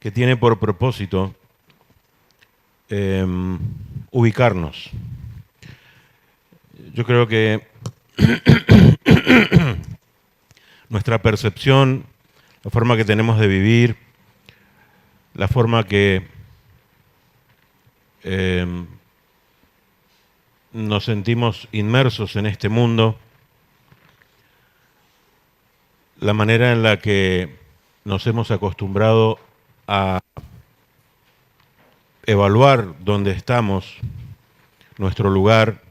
que tiene por propósito ubicarnos. Yo creo que nuestra percepción, la forma que tenemos de vivir, la forma que nos sentimos inmersos en este mundo, la manera en la que nos hemos acostumbrado a evaluar dónde estamos, nuestro lugar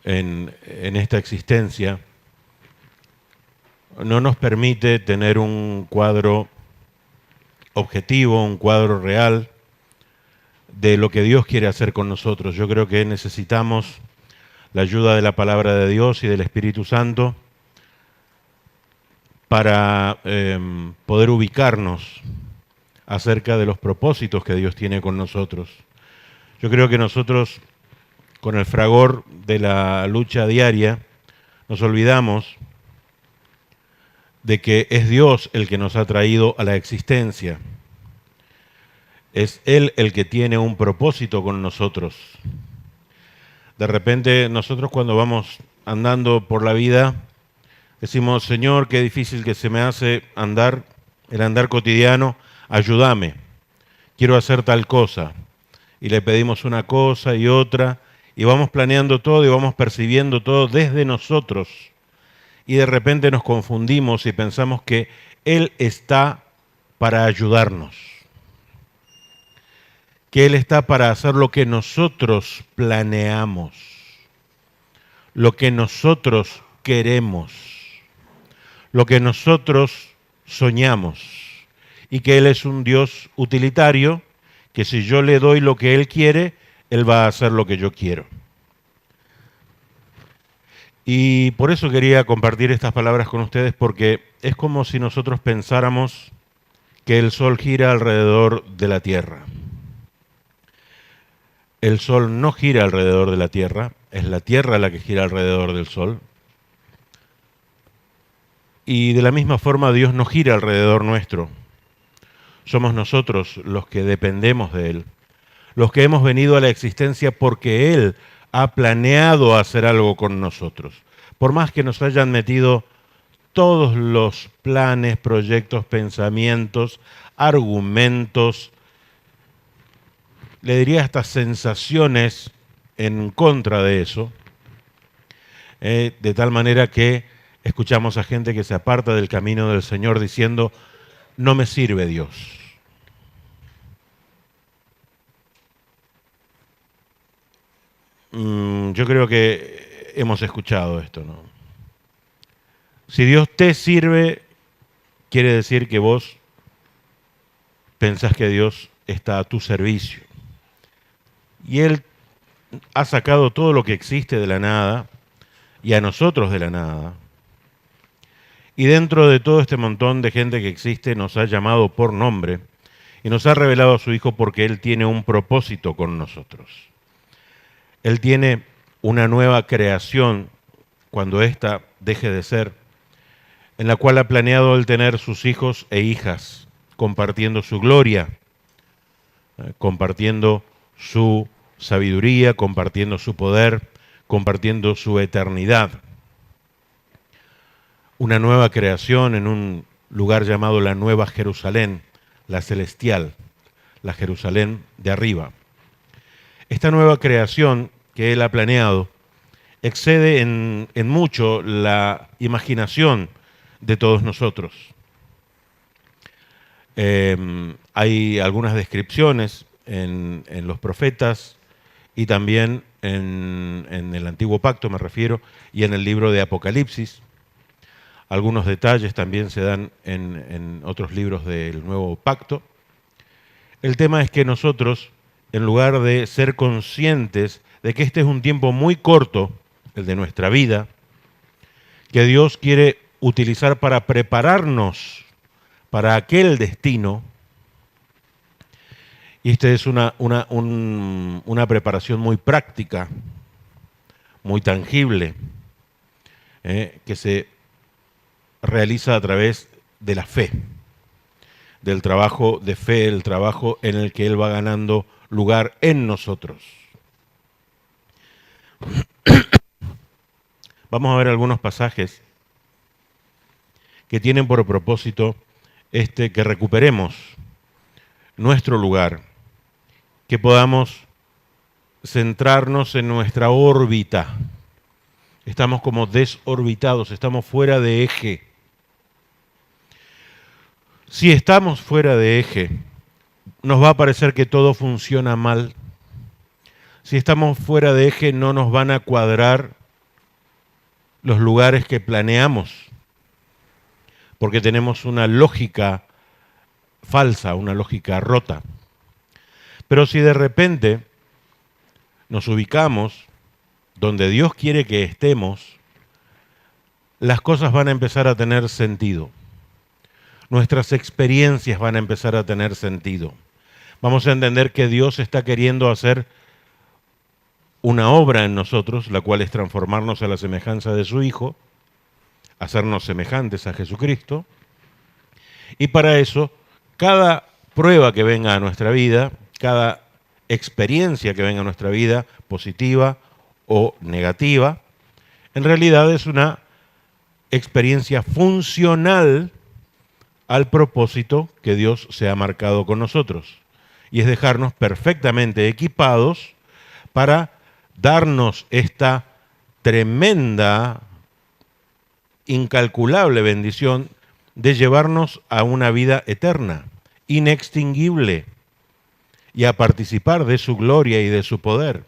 en esta existencia, no nos permite tener un cuadro objetivo, un cuadro real de lo que Dios quiere hacer con nosotros. Yo creo que necesitamos la ayuda de la palabra de Dios y del Espíritu Santo para poder ubicarnos acerca de los propósitos que Dios tiene con nosotros. Yo creo que nosotros, con el fragor de la lucha diaria, nos olvidamos de que es Dios el que nos ha traído a la existencia. Es Él el que tiene un propósito con nosotros. De repente nosotros cuando vamos andando por la vida, decimos, Señor, qué difícil que se me hace andar, el andar cotidiano, ayúdame, quiero hacer tal cosa. Y le pedimos una cosa y otra, y vamos planeando todo y vamos percibiendo todo desde nosotros. Y de repente nos confundimos y pensamos que Él está para ayudarnos, que Él está para hacer lo que nosotros planeamos, lo que nosotros queremos, lo que nosotros soñamos, y que Él es un Dios utilitario, que si yo le doy lo que Él quiere, Él va a hacer lo que yo quiero. Y por eso quería compartir estas palabras con ustedes, porque es como si nosotros pensáramos que el Sol gira alrededor de la Tierra. El Sol no gira alrededor de la Tierra, es la Tierra la que gira alrededor del Sol. Y de la misma forma Dios no gira alrededor nuestro. Somos nosotros los que dependemos de Él, los que hemos venido a la existencia porque Él ha planeado hacer algo con nosotros. Por más que nos hayan metido todos los planes, proyectos, pensamientos, argumentos, le diría hasta sensaciones en contra de eso, de tal manera que escuchamos a gente que se aparta del camino del Señor diciendo, no me sirve Dios. Yo creo que hemos escuchado esto, ¿no? Si Dios te sirve, quiere decir que vos pensás que Dios está a tu servicio. Y Él ha sacado todo lo que existe de la nada y a nosotros de la nada. Y dentro de todo este montón de gente que existe nos ha llamado por nombre y nos ha revelado a su Hijo porque Él tiene un propósito con nosotros. Él tiene una nueva creación cuando ésta deje de ser, en la cual ha planeado Él tener sus hijos e hijas compartiendo su gloria, compartiendo su sabiduría, compartiendo su poder, compartiendo su eternidad. Una nueva creación en un lugar llamado la Nueva Jerusalén, la celestial, la Jerusalén de arriba. Esta nueva creación que Él ha planeado excede en mucho la imaginación de todos nosotros. Hay algunas descripciones en los profetas y también en el Antiguo Pacto, me refiero, y en el libro de Apocalipsis. Algunos detalles también se dan en otros libros del Nuevo Pacto. El tema es que nosotros, en lugar de ser conscientes de que este es un tiempo muy corto, el de nuestra vida, que Dios quiere utilizar para prepararnos para aquel destino, y esta es una preparación muy práctica, muy tangible, que se realiza a través de la fe. del trabajo de fe, el trabajo en el que Él va ganando lugar en nosotros. Vamos a ver algunos pasajes que tienen por propósito que recuperemos nuestro lugar, que podamos centrarnos en nuestra órbita. Estamos como desorbitados, estamos fuera de eje. Si estamos fuera de eje, nos va a parecer que todo funciona mal. Si estamos fuera de eje, no nos van a cuadrar los lugares que planeamos, porque tenemos una lógica falsa, una lógica rota. Pero si de repente nos ubicamos donde Dios quiere que estemos, las cosas van a empezar a tener sentido. Nuestras experiencias van a empezar a tener sentido. Vamos a entender que Dios está queriendo hacer una obra en nosotros, la cual es transformarnos a la semejanza de su Hijo, hacernos semejantes a Jesucristo. Y para eso, cada prueba que venga a nuestra vida, cada experiencia que venga a nuestra vida, positiva o negativa, en realidad es una experiencia funcional al propósito que Dios se ha marcado con nosotros. Y es dejarnos perfectamente equipados para darnos esta tremenda, incalculable bendición de llevarnos a una vida eterna, inextinguible, y a participar de su gloria y de su poder.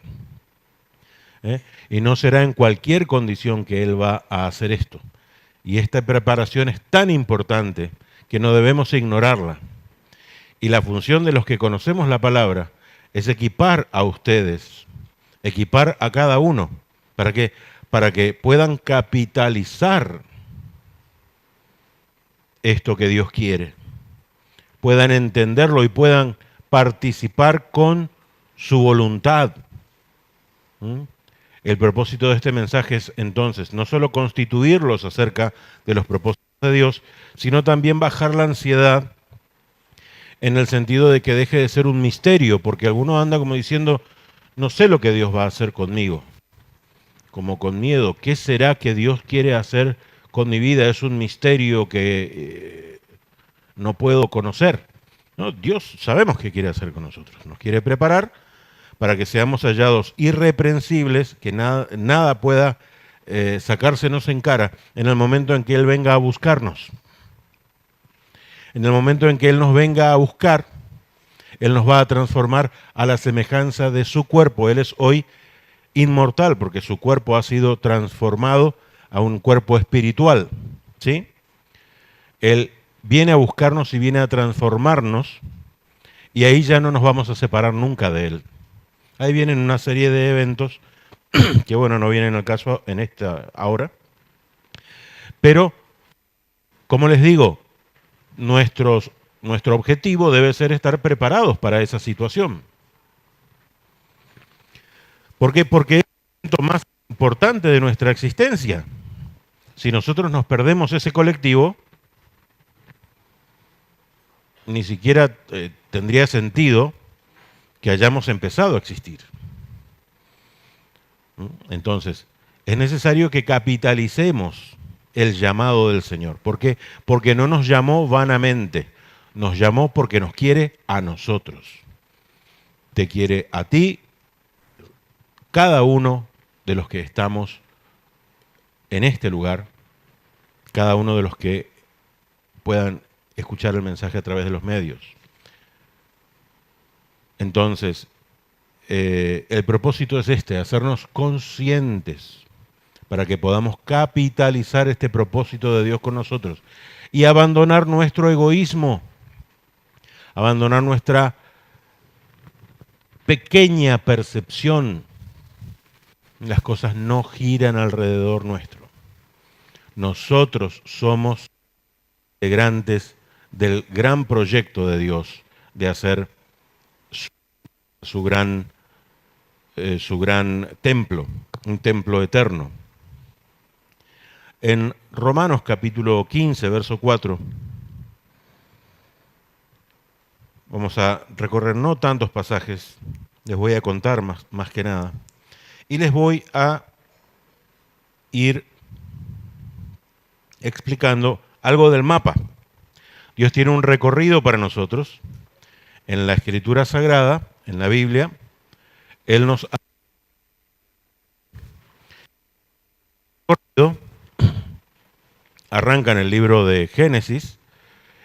Y no será en cualquier condición que Él va a hacer esto. Y esta preparación es tan importante que no debemos ignorarla. Y la función de los que conocemos la palabra es equipar a ustedes, equipar a cada uno, ¿para qué? Para que puedan capitalizar esto que Dios quiere, puedan entenderlo y puedan participar con su voluntad. El propósito de este mensaje es entonces no solo constituirlos acerca de los propósitos de Dios, sino también bajar la ansiedad en el sentido de que deje de ser un misterio, porque alguno anda como diciendo, no sé lo que Dios va a hacer conmigo, como con miedo. ¿Qué será que Dios quiere hacer con mi vida? Es un misterio que no puedo conocer. No, Dios sabemos qué quiere hacer con nosotros. Nos quiere preparar para que seamos hallados irreprensibles, que nada pueda sacársenos en cara en el momento en que Él venga a buscarnos. En el momento en que Él nos venga a buscar, Él nos va a transformar a la semejanza de su cuerpo. Él es hoy inmortal porque su cuerpo ha sido transformado a un cuerpo espiritual, ¿sí? Él viene a buscarnos y viene a transformarnos, y ahí ya no nos vamos a separar nunca de Él. Ahí vienen una serie de eventos que, bueno, no vienen al caso en esta hora, pero, como les digo, nuestro objetivo debe ser estar preparados para esa situación. ¿Por qué? Porque es el momento más importante de nuestra existencia. Si nosotros nos perdemos ese colectivo, ni siquiera tendría sentido que hayamos empezado a existir. Entonces, es necesario que capitalicemos el llamado del Señor. ¿Por qué? Porque no nos llamó vanamente, nos llamó porque nos quiere a nosotros. Te quiere a ti, cada uno de los que estamos en este lugar, cada uno de los que puedan escuchar el mensaje a través de los medios. Entonces, el propósito es hacernos conscientes para que podamos capitalizar este propósito de Dios con nosotros y abandonar nuestro egoísmo, abandonar nuestra pequeña percepción. Las cosas no giran alrededor nuestro. Nosotros somos integrantes del gran proyecto de Dios de hacer su gran templo, un templo eterno. En Romanos capítulo 15, verso 4, Vamos a recorrer no tantos pasajes, les voy a contar más que nada. Y les voy a ir explicando algo del mapa. Dios tiene un recorrido para nosotros. En la Escritura Sagrada, en la Biblia, Él nos ha recorrido. Arranca en el libro de Génesis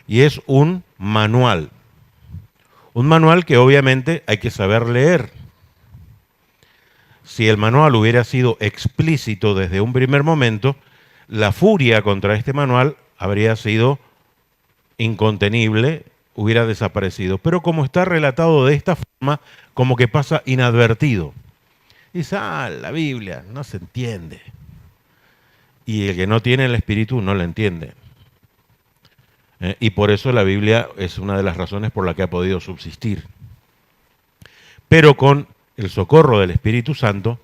y es un manual. Un manual que obviamente hay que saber leer. Si el manual hubiera sido explícito desde un primer momento, la furia contra este manual habría sido incontenible, hubiera desaparecido. Pero como está relatado de esta forma, como que pasa inadvertido. Dice, la Biblia no se entiende. Y el que no tiene el Espíritu no la entiende. Y por eso la Biblia es una de las razones por la que ha podido subsistir. Pero con el socorro del Espíritu Santo,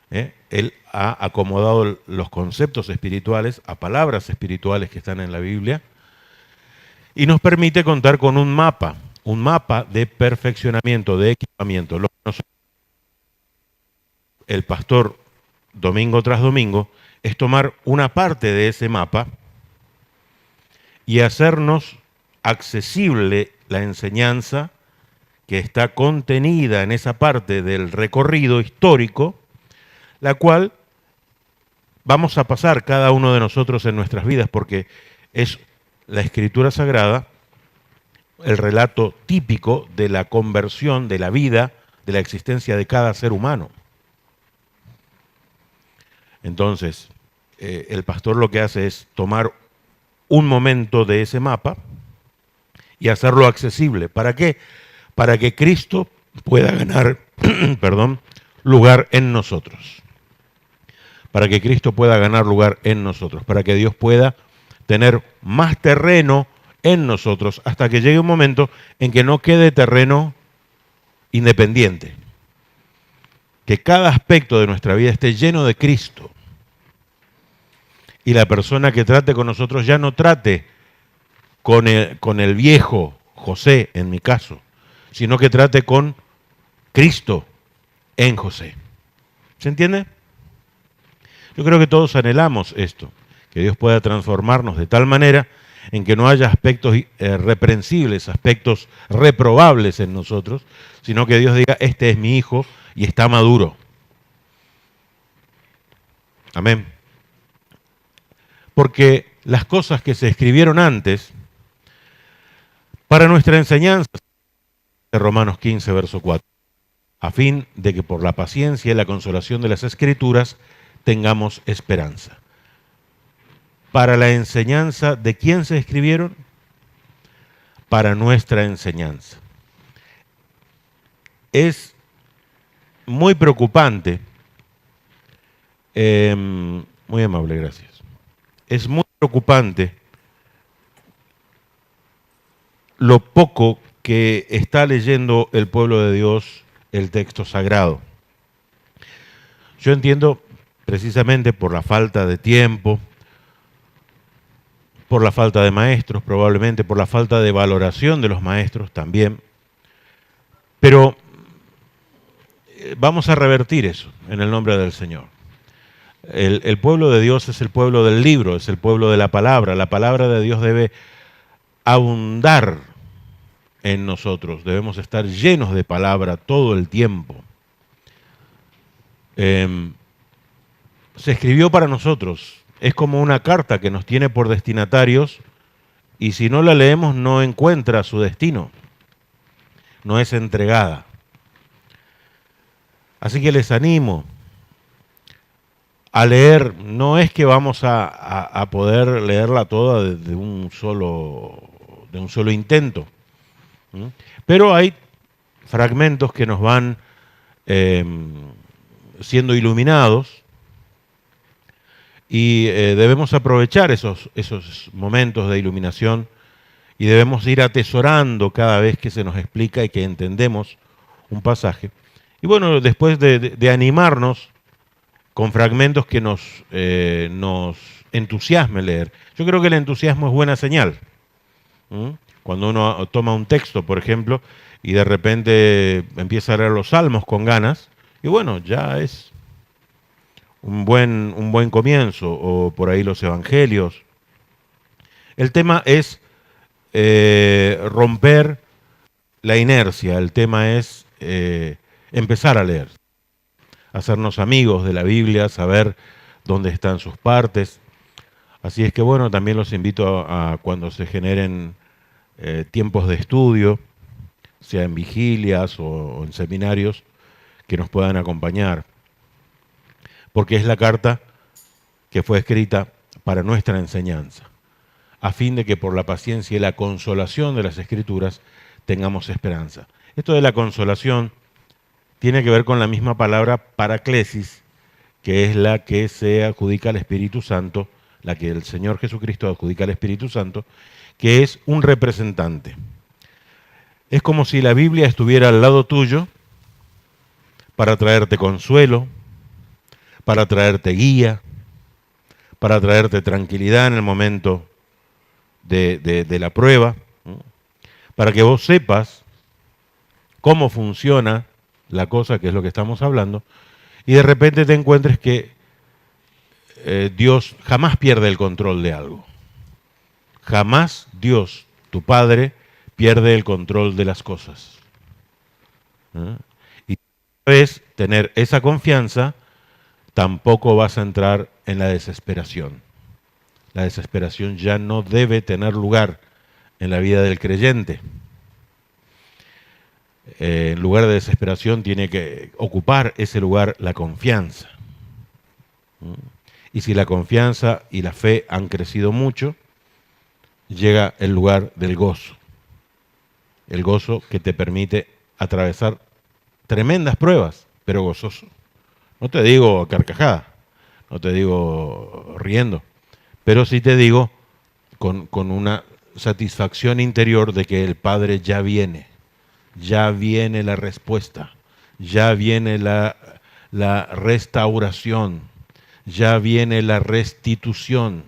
Él ha acomodado los conceptos espirituales a palabras espirituales que están en la Biblia y nos permite contar con un mapa de perfeccionamiento, de equipamiento. El pastor, domingo tras domingo, es tomar una parte de ese mapa y hacernos accesible la enseñanza que está contenida en esa parte del recorrido histórico, la cual vamos a pasar cada uno de nosotros en nuestras vidas, porque es la Escritura Sagrada, el relato típico de la conversión, de la vida, de la existencia de cada ser humano. Entonces, el pastor lo que hace es tomar un momento de ese mapa y hacerlo accesible. ¿Para qué? Para que Cristo pueda ganar lugar en nosotros. Para que Cristo pueda ganar lugar en nosotros. Para que Dios pueda tener más terreno en nosotros hasta que llegue un momento en que no quede terreno independiente. Que cada aspecto de nuestra vida esté lleno de Cristo. Y la persona que trate con nosotros ya no trate con el viejo José, en mi caso, sino que trate con Cristo en José. ¿Se entiende? Yo creo que todos anhelamos esto, que Dios pueda transformarnos de tal manera en que no haya aspectos reprensibles, aspectos reprobables en nosotros, sino que Dios diga, este es mi hijo y está maduro. Amén. Porque las cosas que se escribieron antes, para nuestra enseñanza, de Romanos 15, verso 4, a fin de que por la paciencia y la consolación de las Escrituras tengamos esperanza. Para la enseñanza, ¿de quién se escribieron? Para nuestra enseñanza. Es muy preocupante, muy amable, gracias. Es muy preocupante lo poco que está leyendo el pueblo de Dios el texto sagrado. Yo entiendo precisamente por la falta de tiempo, por la falta de maestros, probablemente por la falta de valoración de los maestros también. Pero vamos a revertir eso en el nombre del Señor. El pueblo de Dios es el pueblo del libro, es el pueblo de la palabra. La palabra de Dios debe abundar en nosotros. Debemos estar llenos de palabra todo el tiempo. Se escribió para nosotros. Es como una carta que nos tiene por destinatarios y si no la leemos no encuentra su destino. No es entregada. Así que les animo a leer. No es que vamos a poder leerla toda de un solo intento. Pero hay fragmentos que nos van siendo iluminados y debemos aprovechar esos momentos de iluminación y debemos ir atesorando cada vez que se nos explica y que entendemos un pasaje. Y bueno, después de animarnos con fragmentos que nos entusiasme leer. Yo creo que el entusiasmo es buena señal. Cuando uno toma un texto, por ejemplo, y de repente empieza a leer los salmos con ganas, y bueno, ya es un buen comienzo, o por ahí los evangelios. El tema es romper la inercia, el tema es empezar a leer, hacernos amigos de la Biblia, saber dónde están sus partes. Así es que bueno, también los invito a cuando se generen tiempos de estudio, sea en vigilias o en seminarios, que nos puedan acompañar, porque es la carta que fue escrita para nuestra enseñanza, a fin de que por la paciencia y la consolación de las Escrituras tengamos esperanza. Esto de la consolación tiene que ver con la misma palabra paraclesis, que es la que se adjudica al Espíritu Santo, la que el Señor Jesucristo adjudica al Espíritu Santo, que es un representante. Es como si la Biblia estuviera al lado tuyo para traerte consuelo, para traerte guía, para traerte tranquilidad en el momento de la prueba, ¿no? Para que vos sepas cómo funciona la cosa, que es lo que estamos hablando, y de repente te encuentres que Dios jamás pierde el control de algo. Jamás Dios, tu Padre, pierde el control de las cosas. ¿Eh? Y debes tener esa confianza, tampoco vas a entrar en la desesperación. La desesperación ya no debe tener lugar en la vida del creyente. En lugar de desesperación tiene que ocupar ese lugar la confianza. Y si la confianza y la fe han crecido mucho, llega el lugar del gozo. El gozo que te permite atravesar tremendas pruebas, pero gozoso. No te digo carcajada, no te digo riendo, pero sí te digo con una satisfacción interior de que el Padre ya viene la respuesta, ya viene la restauración, ya viene la restitución,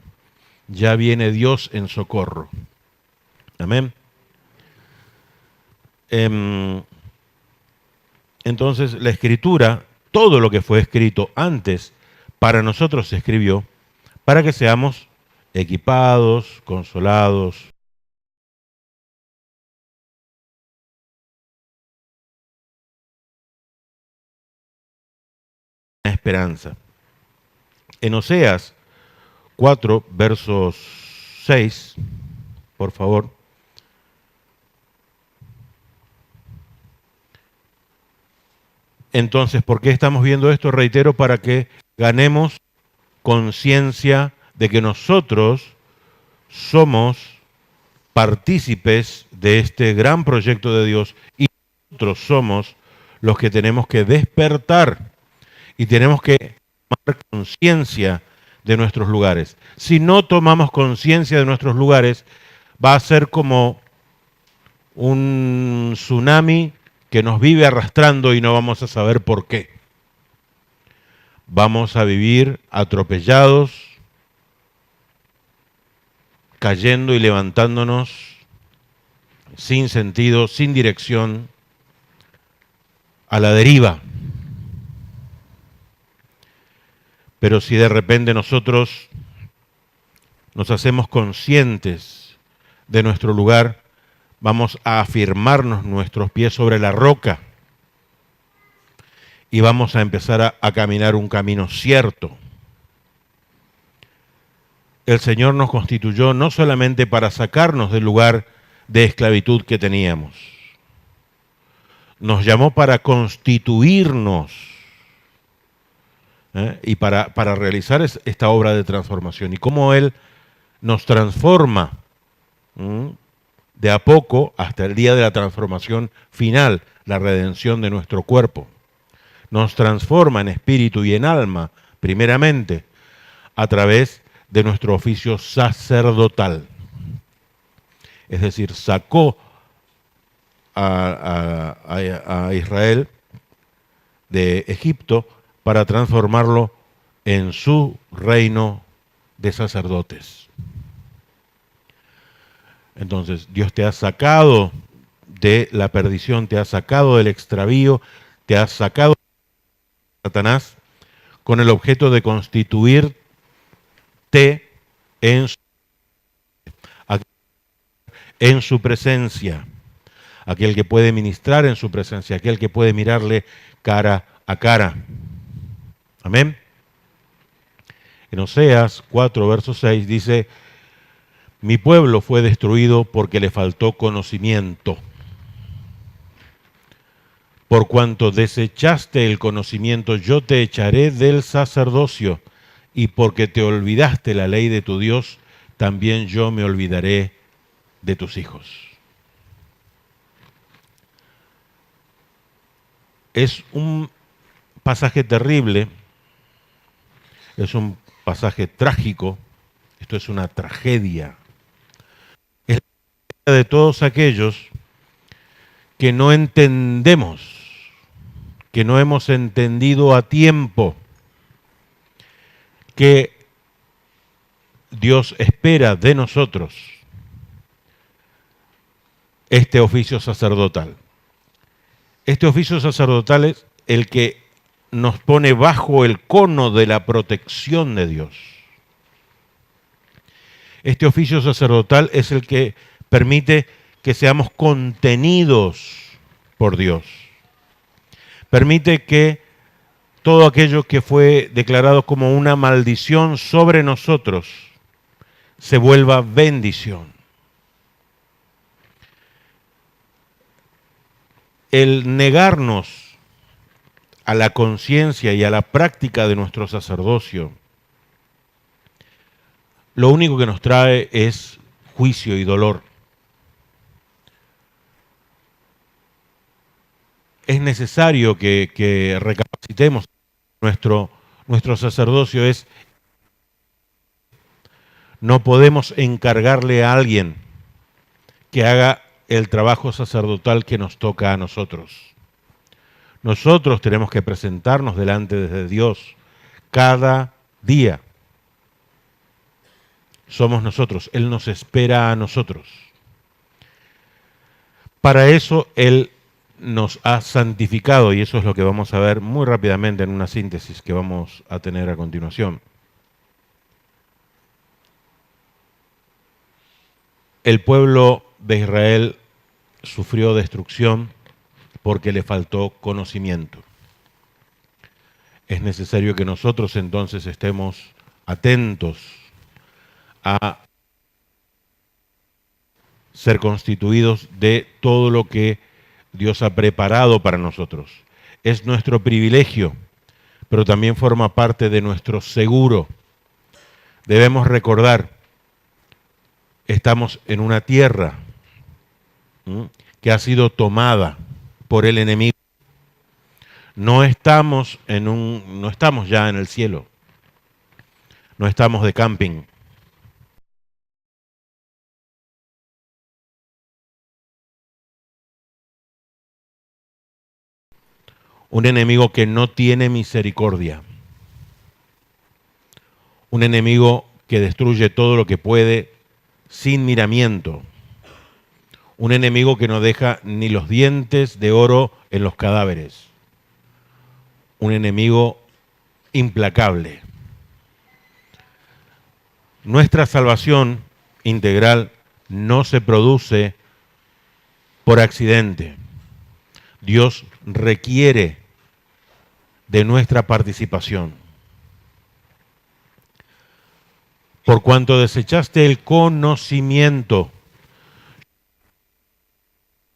ya viene Dios en socorro. Amén. Entonces la Escritura, todo lo que fue escrito antes, para nosotros se escribió para que seamos equipados, consolados, esperanza. En Oseas 4, versos 6, por favor. Entonces, ¿por qué estamos viendo esto? Reitero, para que ganemos conciencia de que nosotros somos partícipes de este gran proyecto de Dios y nosotros somos los que tenemos que despertar y tenemos que tomar conciencia de nuestros lugares. Si no tomamos conciencia de nuestros lugares, va a ser como un tsunami que nos vive arrastrando y no vamos a saber por qué. Vamos a vivir atropellados, cayendo y levantándonos sin sentido, sin dirección, a la deriva. Pero si de repente nosotros nos hacemos conscientes de nuestro lugar, vamos a afirmarnos nuestros pies sobre la roca y vamos a empezar a caminar un camino cierto. El Señor nos constituyó no solamente para sacarnos del lugar de esclavitud que teníamos, nos llamó para constituirnos y para realizar esta obra de transformación. Y cómo Él nos transforma de a poco hasta el día de la transformación final, la redención de nuestro cuerpo. Nos transforma en espíritu y en alma, primeramente, a través de nuestro oficio sacerdotal. Es decir, sacó a Israel de Egipto para transformarlo en su reino de sacerdotes. Entonces, Dios te ha sacado de la perdición, te ha sacado del extravío, te ha sacado de Satanás con el objeto de constituirte en su, en su presencia, aquel que puede ministrar en su presencia, aquel que puede mirarle cara a cara. Amén. En Oseas 4, verso 6 dice, mi pueblo fue destruido porque le faltó conocimiento. Por cuanto desechaste el conocimiento, yo te echaré del sacerdocio, y porque te olvidaste la ley de tu Dios, también yo me olvidaré de tus hijos. Es un pasaje terrible, es un pasaje trágico, esto es una tragedia. Es la de todos aquellos que no entendemos, que no hemos entendido a tiempo que Dios espera de nosotros este oficio sacerdotal. Este oficio sacerdotal es el que nos pone bajo el cono de la protección de Dios. Este oficio sacerdotal es el que permite que seamos contenidos por Dios. Permite que todo aquello que fue declarado como una maldición sobre nosotros se vuelva bendición. El negarnos a la conciencia y a la práctica de nuestro sacerdocio, lo único que nos trae es juicio y dolor. Es necesario que recapacitemos nuestro sacerdocio. No podemos encargarle a alguien que haga el trabajo sacerdotal que nos toca a nosotros. Nosotros tenemos que presentarnos delante de Dios cada día. Somos nosotros, Él nos espera a nosotros. Para eso Él nos ha santificado, y eso es lo que vamos a ver muy rápidamente en una síntesis que vamos a tener a continuación. El pueblo de Israel sufrió destrucción porque le faltó conocimiento. Es necesario que nosotros entonces estemos atentos a ser constituidos de todo lo que Dios ha preparado para nosotros. Es nuestro privilegio, pero también forma parte de nuestro seguro. Debemos recordar, estamos en una tierra que ha sido tomada por el enemigo. No estamos ya en el cielo. No estamos de camping. Un enemigo que no tiene misericordia. Un enemigo que destruye todo lo que puede sin miramiento. Un enemigo que no deja ni los dientes de oro en los cadáveres. Un enemigo implacable. Nuestra salvación integral no se produce por accidente. Dios requiere de nuestra participación. Por cuanto desechaste el conocimiento,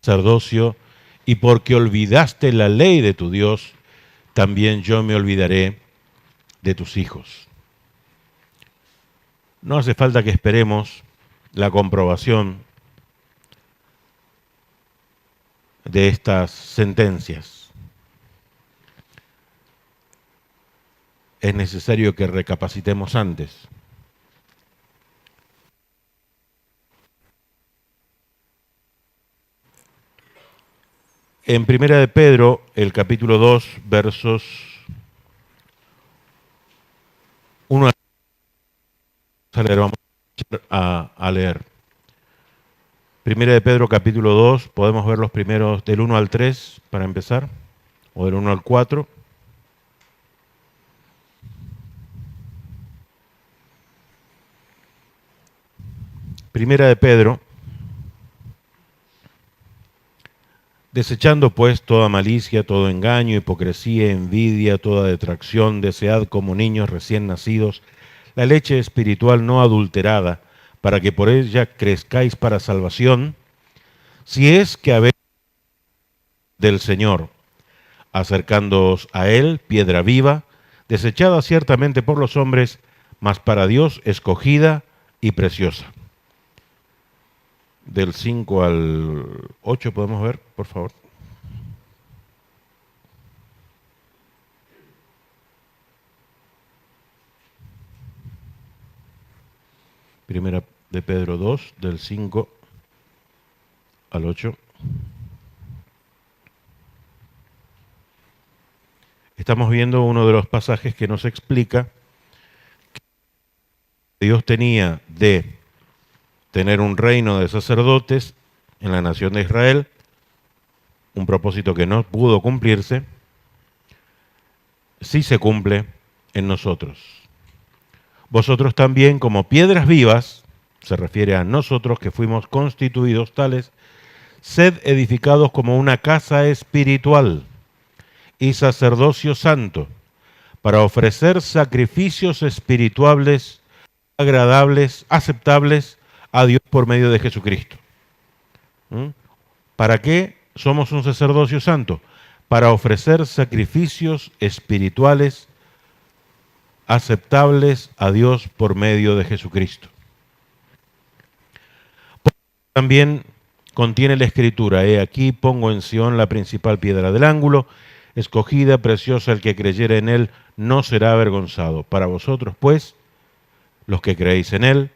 sacerdocio, y porque olvidaste la ley de tu Dios, también yo me olvidaré de tus hijos. No hace falta que esperemos la comprobación de estas sentencias. Es necesario que recapacitemos antes. En Primera de Pedro, el capítulo 2, versos 1 a leer, vamos a leer. Primera de Pedro capítulo 2, podemos ver los primeros del 1 al 3 para empezar, o del 1 al 4. Primera de Pedro: desechando pues toda malicia, todo engaño, hipocresía, envidia, toda detracción, desead como niños recién nacidos la leche espiritual no adulterada, para que por ella crezcáis para salvación, si es que habéis del Señor, acercándoos a Él, piedra viva, desechada ciertamente por los hombres, mas para Dios escogida y preciosa. Del 5 al 8 podemos ver, por favor. Primera de Pedro 2, del 5 al 8. Estamos viendo uno de los pasajes que nos explica que Dios tenía de tener un reino de sacerdotes en la nación de Israel, un propósito que no pudo cumplirse, sí se cumple en nosotros. Vosotros también, como piedras vivas, se refiere a nosotros que fuimos constituidos tales, sed edificados como una casa espiritual y sacerdocio santo, para ofrecer sacrificios espirituales agradables, aceptables a Dios por medio de Jesucristo. ¿Para qué somos un sacerdocio santo? Para ofrecer sacrificios espirituales aceptables a Dios por medio de Jesucristo. También contiene la Escritura: he aquí pongo en Sión la principal piedra del ángulo, escogida, preciosa, el que creyere en él no será avergonzado. Para vosotros, pues, los que creéis en él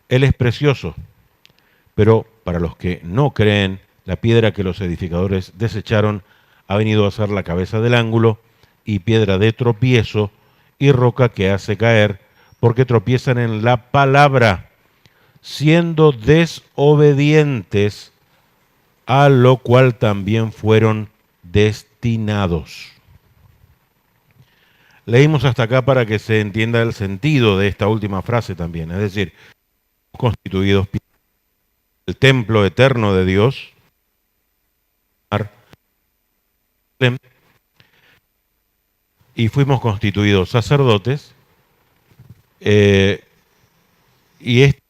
es precioso, pero para los que no creen, la piedra que los edificadores desecharon ha venido a ser la cabeza del ángulo y piedra de tropiezo y roca que hace caer, porque tropiezan en la palabra, siendo desobedientes, a lo cual también fueron destinados. Leímos hasta acá para que se entienda el sentido de esta última frase también, es decir, constituidos el templo eterno de Dios, y fuimos constituidos sacerdotes, y esta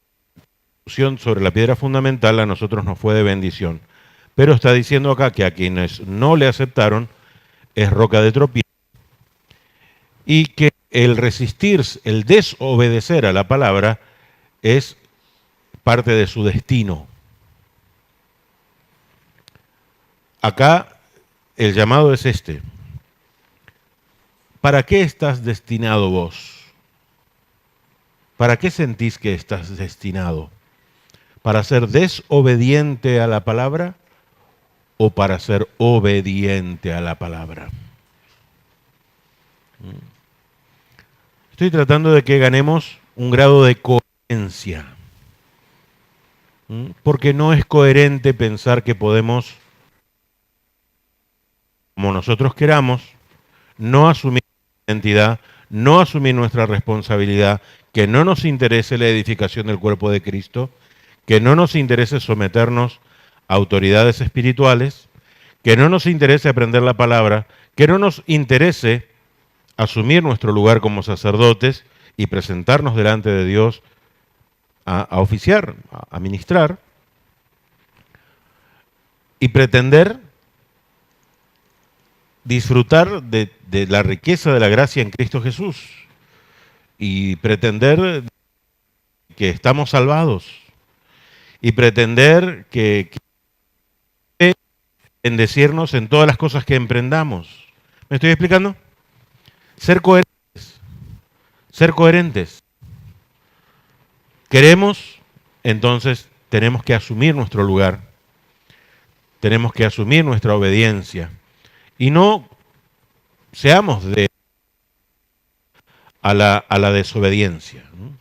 discusión sobre la piedra fundamental a nosotros nos fue de bendición. Pero está diciendo acá que a quienes no le aceptaron es roca de tropiezo, y que el resistir, el desobedecer a la palabra es parte de su destino. Acá el llamado es este: ¿para qué estás destinado vos? ¿Para qué sentís que estás destinado? ¿Para ser desobediente a la palabra o para ser obediente a la palabra? Estoy tratando de que ganemos un grado de coherencia, porque no es coherente pensar que podemos, como nosotros queramos, no asumir nuestra identidad, no asumir nuestra responsabilidad, que no nos interese la edificación del cuerpo de Cristo, que no nos interese someternos a autoridades espirituales, que no nos interese aprender la palabra, que no nos interese asumir nuestro lugar como sacerdotes y presentarnos delante de Dios a oficiar, a ministrar, y pretender disfrutar de la riqueza de la gracia en Cristo Jesús, y pretender que estamos salvados, y pretender que bendecirnos en todas las cosas que emprendamos. ¿Me estoy explicando? Ser coherentes. Ser coherentes. Queremos, entonces tenemos que asumir nuestro lugar. Tenemos que asumir nuestra obediencia. Y no seamos a la desobediencia, ¿no?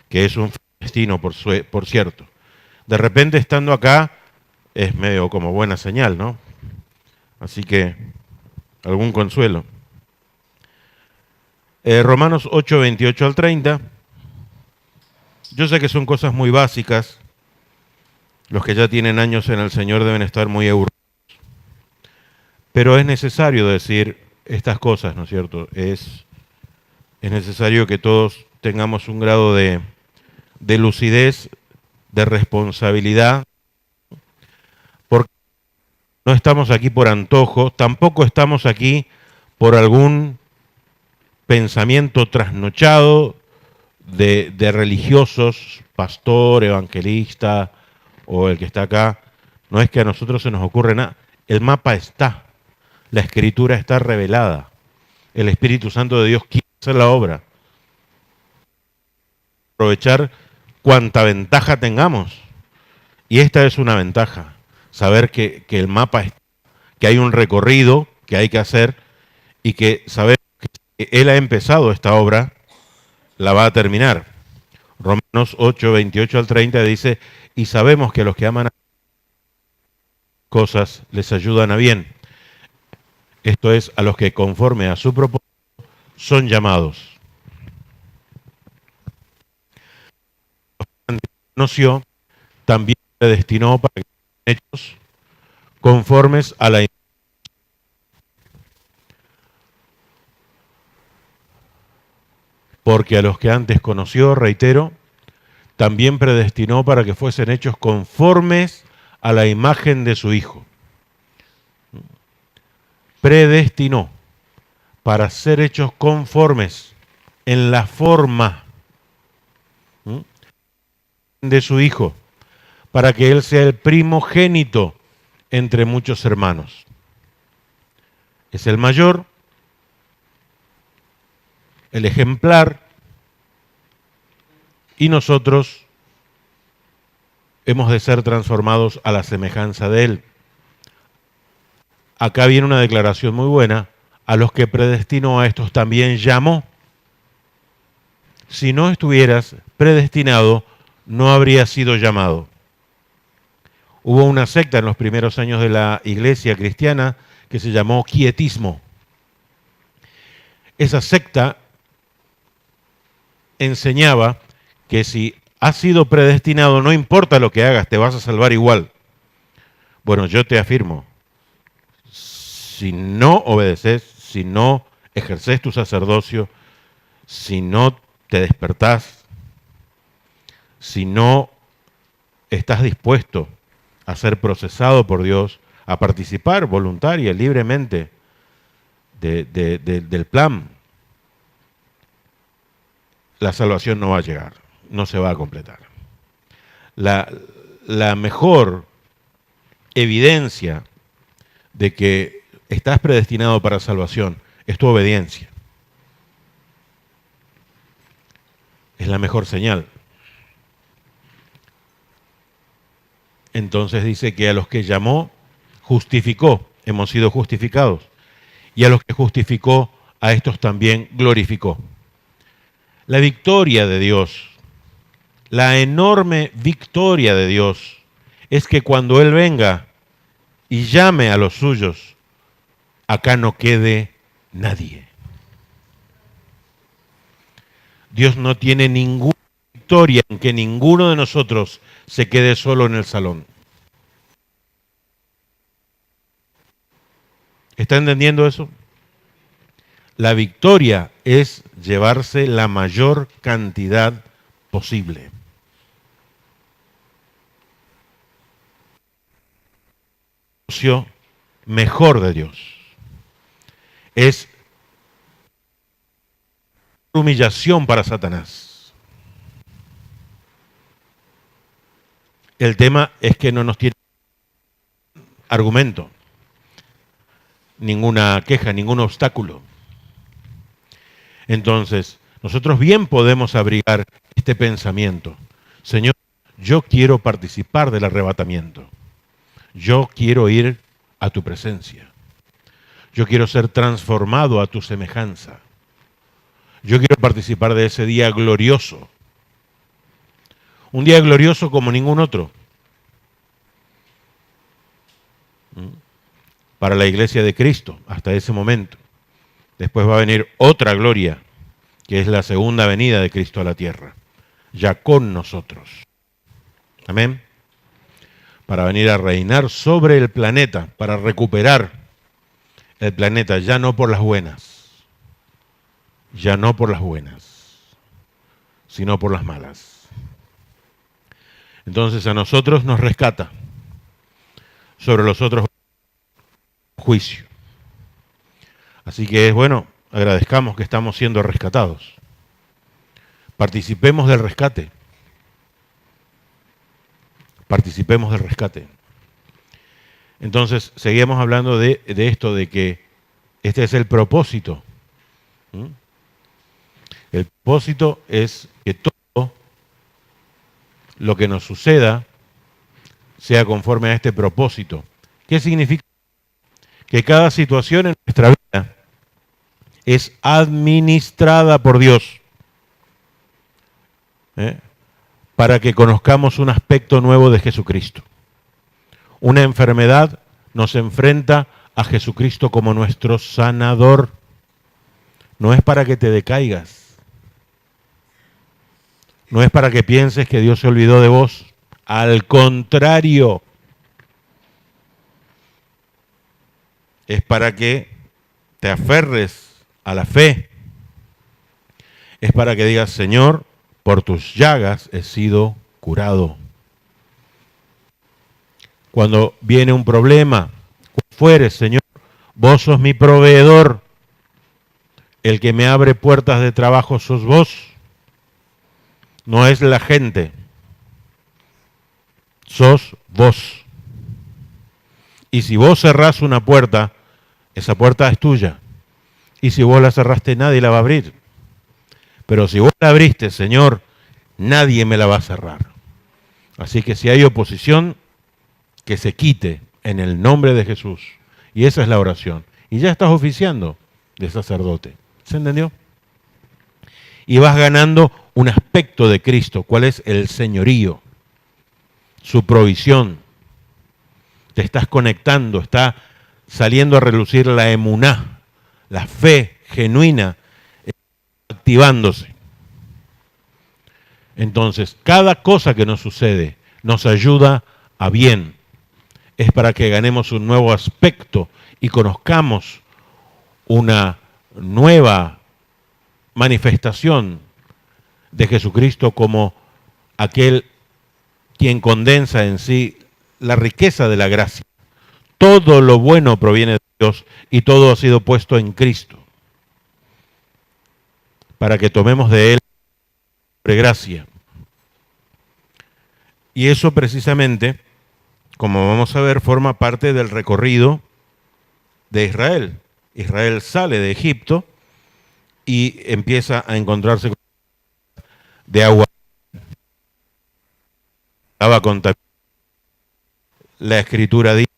Que es un destino, por cierto. De repente estando acá es medio como buena señal, ¿no? Así que algún consuelo. Romanos 8, 28 al 30. Yo sé que son cosas muy básicas. Los que ya tienen años en el Señor deben estar muy aburridos. Pero es necesario decir estas cosas, ¿no es cierto? Es necesario que todos tengamos un grado de lucidez, de responsabilidad, porque no estamos aquí por antojo, tampoco estamos aquí por algún pensamiento trasnochado de religiosos, pastor, evangelista o el que está acá. No es que a nosotros se nos ocurre nada. El mapa está, la escritura está revelada. El Espíritu Santo de Dios quiere hacer la obra. Aprovechar cuanta ventaja tengamos. Y esta es una ventaja, saber que el mapa está, que hay un recorrido que hay que hacer y que saber que Él ha empezado esta obra, la va a terminar. Romanos 8, 28 al 30 dice, y sabemos que a los que aman a cosas les ayudan a bien. Esto es, a los que conforme a su propósito son llamados. Conoció, también predestinó para que sean hechos conformes a la porque a los que antes conoció, reitero, también predestinó para que fuesen hechos conformes a la imagen de su Hijo. Predestinó para ser hechos conformes en la forma de su Hijo, para que Él sea el primogénito entre muchos hermanos. Es el mayor, el ejemplar, y nosotros hemos de ser transformados a la semejanza de Él. Acá viene una declaración muy buena. A los que predestinó, a estos también llamó. Si no estuvieras predestinado, no habrías sido llamado. Hubo una secta en los primeros años de la iglesia cristiana que se llamó quietismo. Esa secta enseñaba que si has sido predestinado, no importa lo que hagas, te vas a salvar igual. Bueno, yo te afirmo, si no obedeces, si no ejerces tu sacerdocio, si no te despertás, si no estás dispuesto a ser procesado por Dios, a participar voluntaria, libremente del plan, la salvación no va a llegar, no se va a completar. La mejor evidencia de que estás predestinado para salvación es tu obediencia. Es la mejor señal. Entonces dice que a los que llamó, justificó, hemos sido justificados. Y a los que justificó, a estos también glorificó. La victoria de Dios, la enorme victoria de Dios, es que cuando Él venga y llame a los suyos, acá no quede nadie. Dios no tiene ninguna victoria en que ninguno de nosotros se quede solo en el salón. ¿Está entendiendo eso? La victoria es llevarse la mayor cantidad posible. Mejor de Dios. Es humillación para Satanás. El tema es que no nos tiene argumento, ninguna queja, ningún obstáculo. Entonces, nosotros bien podemos abrigar este pensamiento. Señor, yo quiero participar del arrebatamiento. Yo quiero ir a tu presencia. Yo quiero ser transformado a tu semejanza. Yo quiero participar de ese día glorioso. Un día glorioso como ningún otro. para la iglesia de Cristo hasta ese momento. Después va a venir otra gloria, que es la segunda venida de Cristo a la tierra, ya con nosotros. Amén. Para venir a reinar sobre el planeta, para recuperar el planeta, ya no por las buenas, sino por las malas. Entonces a nosotros nos rescata, sobre los otros juicio. Así que es bueno, agradezcamos que estamos siendo rescatados. Participemos del rescate. Participemos del rescate. Entonces, seguimos hablando de esto, de que este es el propósito. El propósito es que todo lo que nos suceda sea conforme a este propósito. ¿Qué significa? Que cada situación en nuestra vida es administrada por Dios, para que conozcamos un aspecto nuevo de Jesucristo. Una enfermedad nos enfrenta a Jesucristo como nuestro sanador. No es para que te decaigas. No es para que pienses que Dios se olvidó de vos. Al contrario, es para que te aferres a la fe. Es para que digas, Señor, por tus llagas he sido curado. Cuando viene un problema, cual fuere, Señor, vos sos mi proveedor. El que me abre puertas de trabajo sos vos. No es la gente. Sos vos. Y si vos cerrás una puerta, esa puerta es tuya. Y si vos la cerraste, nadie la va a abrir. Pero si vos la abriste, Señor, nadie me la va a cerrar. Así que si hay oposición, que se quite en el nombre de Jesús. Y esa es la oración. Y ya estás oficiando de sacerdote. ¿Se entendió? Y vas ganando un aspecto de Cristo. ¿Cuál es? El señorío. Su provisión. Te estás conectando, está saliendo a relucir la emuná, la fe genuina, activándose. Entonces, cada cosa que nos sucede nos ayuda a bien. Es para que ganemos un nuevo aspecto y conozcamos una nueva manifestación de Jesucristo como aquel quien condensa en sí la riqueza de la gracia. Todo lo bueno proviene de Dios y todo ha sido puesto en Cristo para que tomemos de Él gracia. Y eso precisamente, como vamos a ver, forma parte del recorrido de Israel. Israel sale de Egipto y empieza a encontrarse con de agua. Estaba contaminada. La Escritura dice,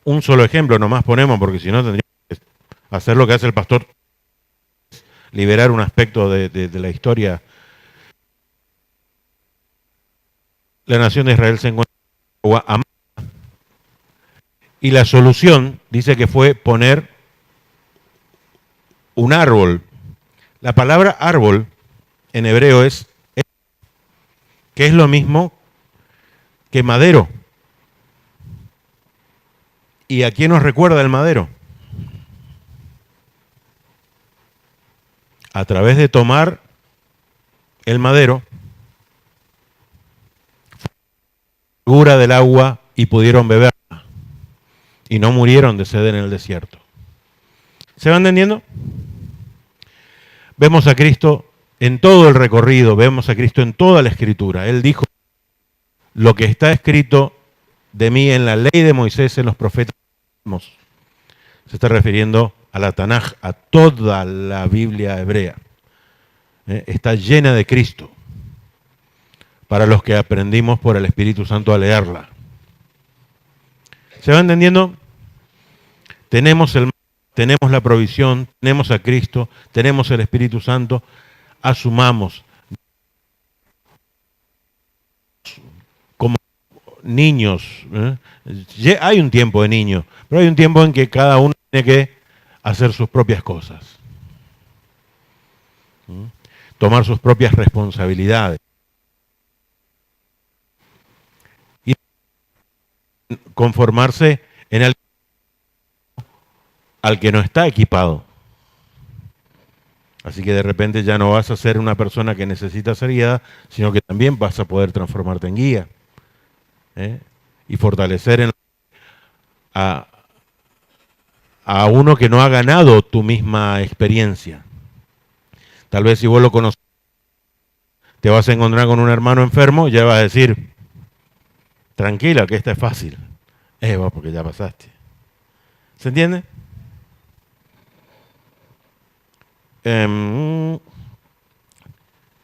un solo ejemplo nomás ponemos, porque si no tendríamos que hacer lo que hace el pastor, liberar un aspecto de la historia. La nación de Israel se encuentra en agua amarga. Y la solución dice que fue poner un árbol. La palabra árbol en hebreo es, que es lo mismo que madero. ¿Y a quién nos recuerda el madero? A través de tomar el madero, figura del agua y pudieron beberla. Y no murieron de sed en el desierto. ¿Se va entendiendo? Vemos a Cristo en todo el recorrido, vemos a Cristo en toda la Escritura. Él dijo, lo que está escrito de mí en la ley de Moisés, en los profetas, se está refiriendo a la Tanaj, a toda la Biblia hebrea. Está llena de Cristo, para los que aprendimos por el Espíritu Santo a leerla. ¿Se va entendiendo? Tenemos la provisión, tenemos a Cristo, tenemos el Espíritu Santo. Asumamos como niños. Hay un tiempo de niños, pero hay un tiempo en que cada uno tiene que hacer sus propias cosas. Tomar sus propias responsabilidades. Y conformarse en el al que no está equipado. Así que de repente ya no vas a ser una persona que necesita ser guiada, sino que también vas a poder transformarte en guía. Y fortalecer a uno que no ha ganado tu misma experiencia. Tal vez si vos lo conoces, te vas a encontrar con un hermano enfermo, ya vas a decir, tranquila, que esta es fácil. Porque ya pasaste. ¿Se entiende?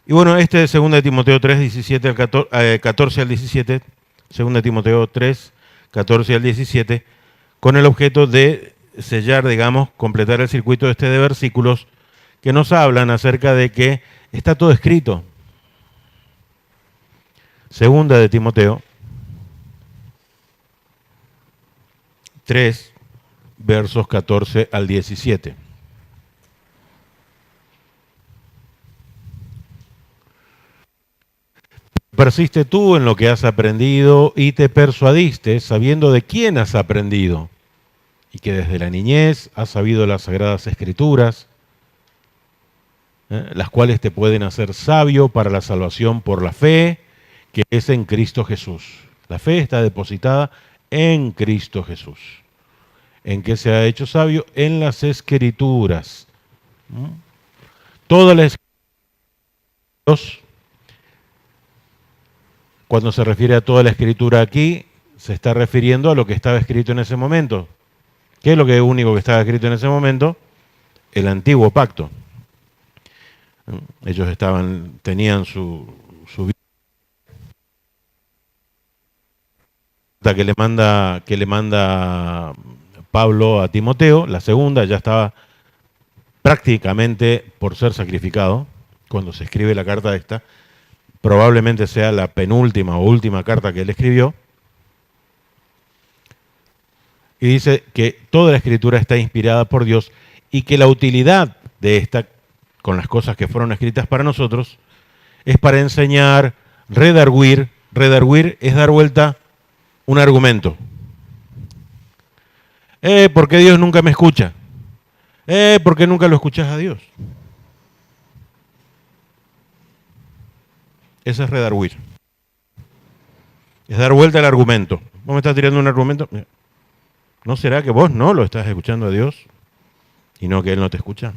Y bueno, este es 2 Timoteo 3, 17 al 14 al 17, 2 Timoteo 3, 14 al 17, con el objeto de sellar, digamos, completar el circuito de versículos que nos hablan acerca de que está todo escrito. 2 de Timoteo 3, versos 14 al 17. Persiste tú en lo que has aprendido y te persuadiste sabiendo de quién has aprendido y que desde la niñez has sabido las sagradas escrituras, las cuales te pueden hacer sabio para la salvación por la fe que es en Cristo Jesús. La fe está depositada en Cristo Jesús. ¿En qué se ha hecho sabio? En las Escrituras. Todas las Escrituras, cuando se refiere a toda la Escritura aquí, se está refiriendo a lo que estaba escrito en ese momento. ¿Qué es lo único que estaba escrito en ese momento? El antiguo pacto. Ellos tenían su que le manda Pablo a Timoteo, la segunda ya estaba prácticamente por ser sacrificado cuando se escribe la carta esta, probablemente sea la penúltima o última carta que él escribió, y dice que toda la escritura está inspirada por Dios y que la utilidad de esta, con las cosas que fueron escritas para nosotros, es para enseñar, redarguir es dar vuelta un argumento. ¿Por qué Dios nunca me escucha? ¿Por qué nunca lo escuchas a Dios? Eso es redarguir. Es dar vuelta al argumento. Vos me estás tirando un argumento. ¿No será que vos no lo estás escuchando a Dios y no que Él no te escucha?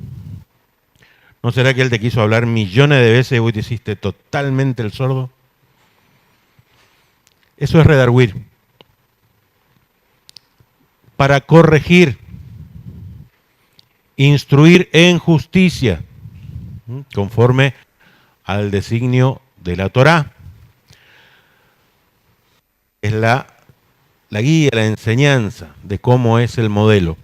¿No será que Él te quiso hablar millones de veces y vos te hiciste totalmente el sordo? Eso es redarguir. Para corregir, instruir en justicia, conforme al designio de la Torá. Es la guía, la enseñanza de cómo es el modelo.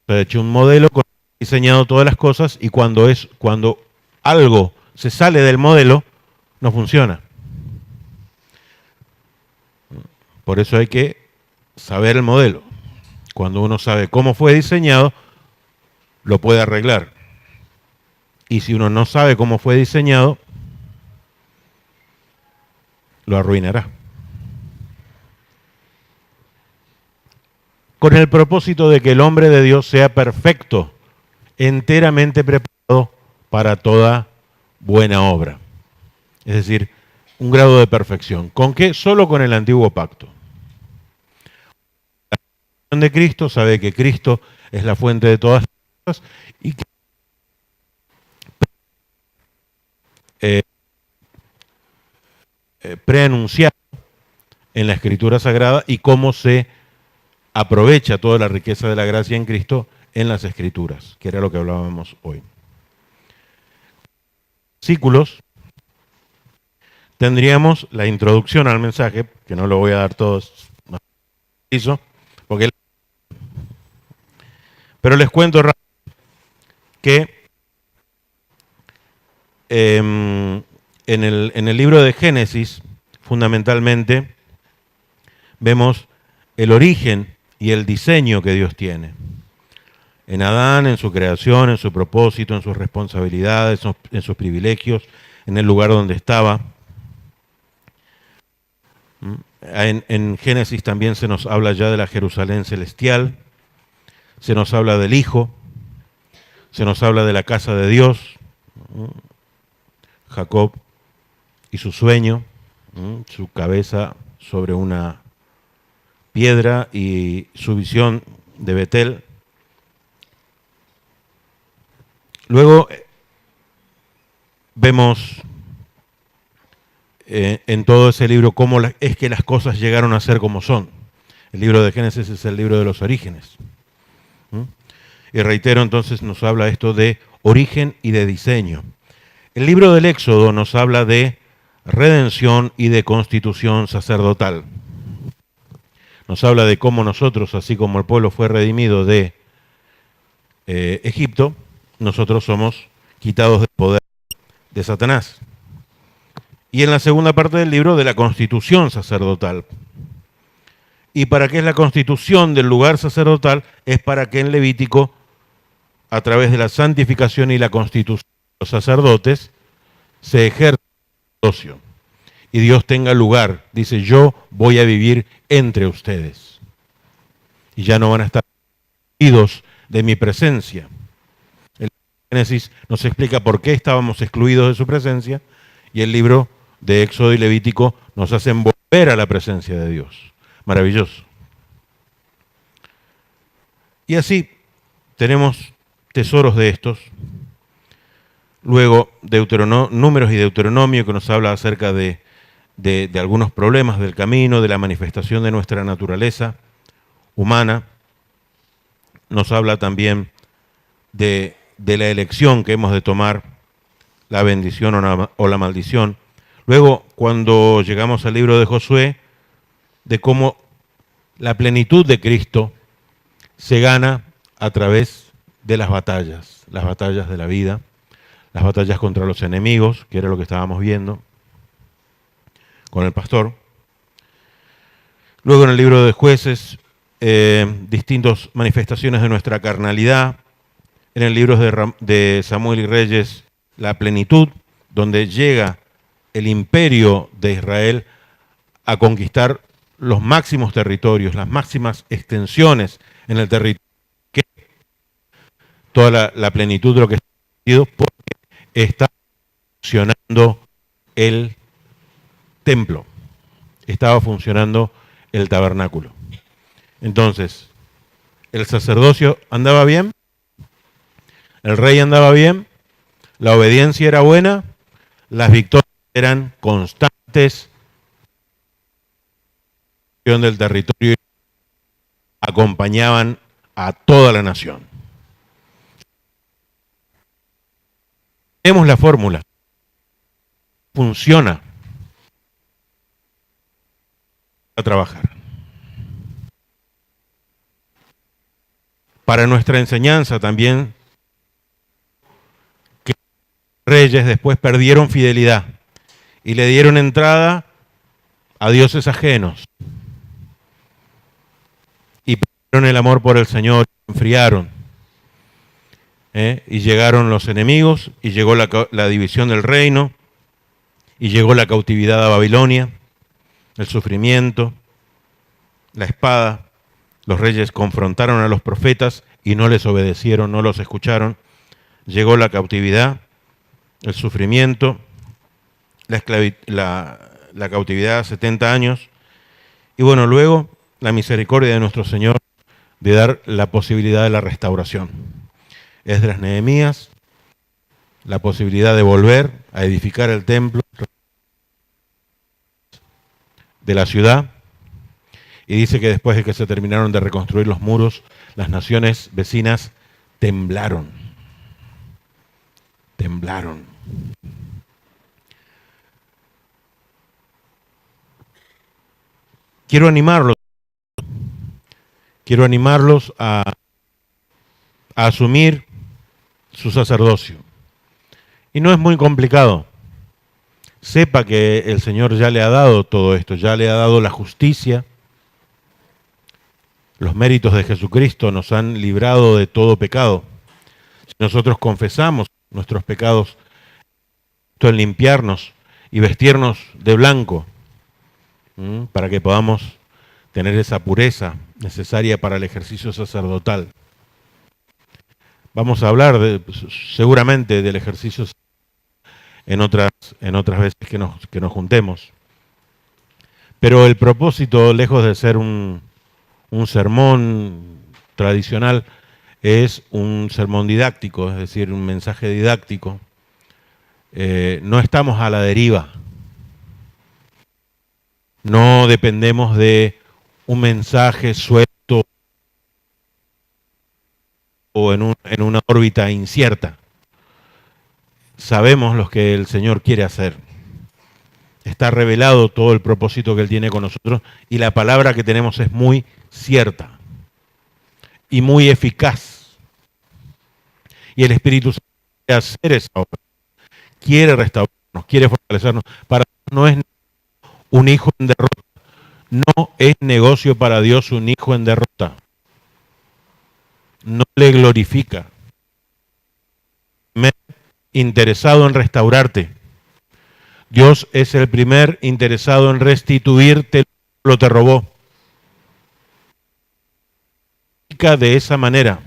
Se ha hecho un modelo con diseñado todas las cosas y cuando algo se sale del modelo, no funciona. Por eso hay que saber el modelo. Cuando uno sabe cómo fue diseñado, lo puede arreglar. Y si uno no sabe cómo fue diseñado, lo arruinará. Con el propósito de que el hombre de Dios sea perfecto, enteramente preparado para toda buena obra. Es decir, un grado de perfección. ¿Con qué? Solo con el antiguo pacto. La perfección de Cristo sabe que Cristo es la fuente de todas las cosas y que preanunciado en la Escritura Sagrada y cómo se aprovecha toda la riqueza de la gracia en Cristo en las Escrituras, que era lo que hablábamos hoy. Versículos, tendríamos la introducción al mensaje, que no lo voy a dar todos más preciso, pero les cuento que en el libro de Génesis, fundamentalmente, vemos el origen y el diseño que Dios tiene. En Adán, en su creación, en su propósito, en sus responsabilidades, en sus privilegios, en el lugar donde estaba. En Génesis también se nos habla ya de la Jerusalén celestial, se nos habla del Hijo, se nos habla de la casa de Dios, Jacob y su sueño, su cabeza sobre una piedra y su visión de Betel. Luego vemos en todo ese libro cómo es que las cosas llegaron a ser como son. El libro de Génesis es el libro de los orígenes. Y reitero, entonces nos habla esto de origen y de diseño. El libro del Éxodo nos habla de redención y de constitución sacerdotal. Nos habla de cómo nosotros, así como el pueblo fue redimido de Egipto, nosotros somos quitados del poder de Satanás. Y en la segunda parte del libro, de la constitución sacerdotal. ¿Y para qué es la constitución del lugar sacerdotal? Es para que en Levítico, a través de la santificación y la constitución de los sacerdotes, se ejerza el sacerdocio. Y Dios tenga lugar. Dice, yo voy a vivir entre ustedes. Y ya no van a estar excluidos de mi presencia. El Génesis nos explica por qué estábamos excluidos de su presencia, y el libro de Éxodo y Levítico nos hacen volver a la presencia de Dios. Maravilloso. Y así tenemos tesoros de estos. Luego Números y Deuteronomio, que nos habla acerca de algunos problemas del camino, de la manifestación de nuestra naturaleza humana. Nos habla también de la elección que hemos de tomar, la bendición o la maldición. Luego, cuando llegamos al libro de Josué, de cómo la plenitud de Cristo se gana a través de las batallas de la vida, las batallas contra los enemigos, que era lo que estábamos viendo con el pastor. Luego en el libro de Jueces, distintas manifestaciones de nuestra carnalidad. En el libro de Samuel y Reyes, la plenitud, donde llega el imperio de Israel a conquistar los máximos territorios, las máximas extensiones en el territorio, que toda la plenitud de lo que está sucedido, porque está funcionando el templo, estaba funcionando el tabernáculo. Entonces, el sacerdocio andaba bien, el rey andaba bien, la obediencia era buena, las victorias eran constantes, del territorio acompañaban a toda la nación. Tenemos la fórmula, funciona a trabajar. Para nuestra enseñanza también, que los reyes después perdieron fidelidad y le dieron entrada a dioses ajenos. Y perdieron el amor por el Señor, enfriaron. Y llegaron los enemigos, y llegó la división del reino, y llegó la cautividad a Babilonia, el sufrimiento, la espada. Los reyes confrontaron a los profetas y no les obedecieron, no los escucharon. Llegó la cautividad, el sufrimiento, la cautividad 70 años. Y bueno, luego la misericordia de nuestro Señor de dar la posibilidad de la restauración. Esdras, Nehemías, la posibilidad de volver a edificar el templo de la ciudad. Y dice que después de que se terminaron de reconstruir los muros, las naciones vecinas temblaron. Temblaron. Quiero animarlos a asumir su sacerdocio. Y no es muy complicado. Sepa que el Señor ya le ha dado todo esto, ya le ha dado la justicia, Los méritos de Jesucristo nos han librado de todo pecado. Si nosotros confesamos nuestros pecados, esto en limpiarnos y vestirnos de blanco, para que podamos tener esa pureza necesaria para el ejercicio sacerdotal. Vamos a hablar seguramente del ejercicio en otras veces que nos juntemos. Pero el propósito, lejos de ser un sermón tradicional, es un sermón didáctico, es decir, un mensaje didáctico. No estamos a la deriva. No dependemos de un mensaje suelto o en una órbita incierta. Sabemos lo que el Señor quiere hacer. Está revelado todo el propósito que Él tiene con nosotros y la palabra que tenemos es muy cierta y muy eficaz. Y el Espíritu Santo quiere hacer esa obra. Quiere restaurarnos, quiere fortalecernos. Para no es un hijo en derrota. No es negocio para Dios un hijo en derrota. No le glorifica. Interesado en restaurarte. Dios es el primer interesado en restituirte lo que te robó. De esa manera.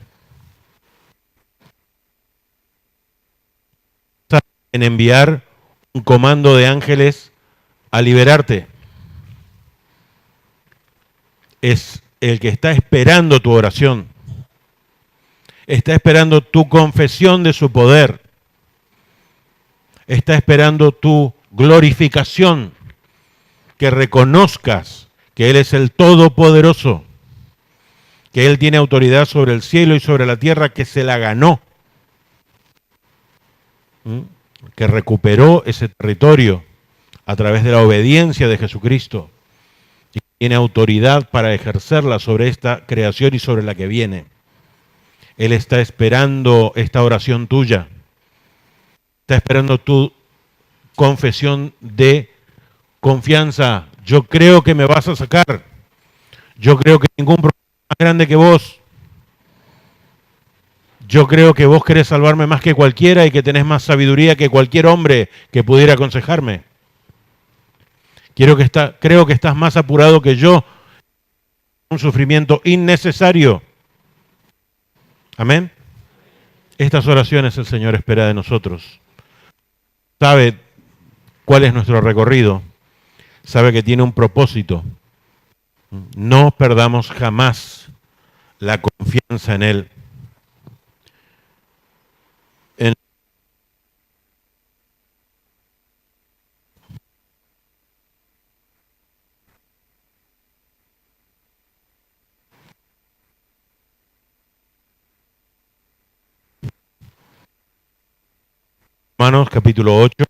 En enviar un comando de ángeles a liberarte. Es el que está esperando tu oración. Está esperando tu confesión de su poder. Está esperando tu glorificación, que reconozcas que Él es el Todopoderoso, que Él tiene autoridad sobre el cielo y sobre la tierra, que se la ganó, que recuperó ese territorio a través de la obediencia de Jesucristo y tiene autoridad para ejercerla sobre esta creación y sobre la que viene. Él está esperando esta oración tuya. Está esperando tu confesión de confianza. Yo creo que me vas a sacar. Yo creo que ningún problema es más grande que vos. Yo creo que vos querés salvarme más que cualquiera y que tenés más sabiduría que cualquier hombre que pudiera aconsejarme. Creo que estás más apurado que yo. Un sufrimiento innecesario. Amén. Estas oraciones el Señor espera de nosotros. Sabe cuál es nuestro recorrido, sabe que tiene un propósito. No perdamos jamás la confianza en Él. Romanos capítulo 8.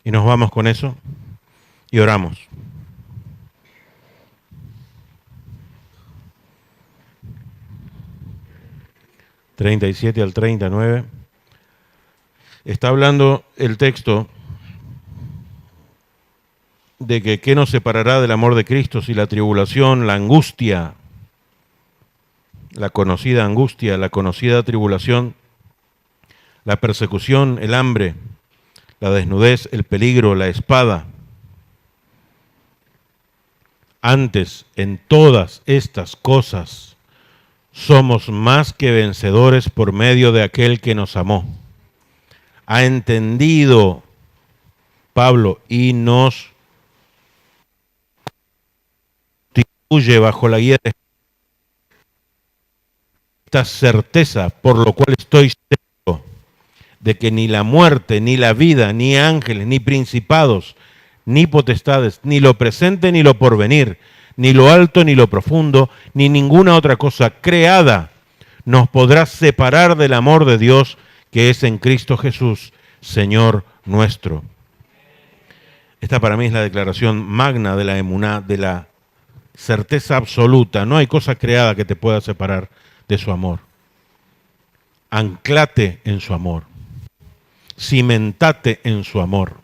Y nos vamos con eso y oramos. (37 al 39). Está hablando el texto de que ¿qué nos separará del amor de Cristo si la tribulación, la angustia, la conocida angustia, la conocida tribulación, la persecución, el hambre, la desnudez, el peligro, la espada? Antes, en todas estas cosas, somos más que vencedores por medio de aquel que nos amó. Ha entendido Pablo y nos constituye bajo la guía de esta certeza, por lo cual estoy seguro de que ni la muerte, ni la vida, ni ángeles, ni principados, ni potestades, ni lo presente, ni lo porvenir, ni lo alto, ni lo profundo, ni ninguna otra cosa creada nos podrá separar del amor de Dios que es en Cristo Jesús, Señor nuestro. Esta para mí es la declaración magna de la emuná, de la certeza absoluta. No hay cosa creada que te pueda separar de su amor. Anclate en su amor. cimentate en su amor.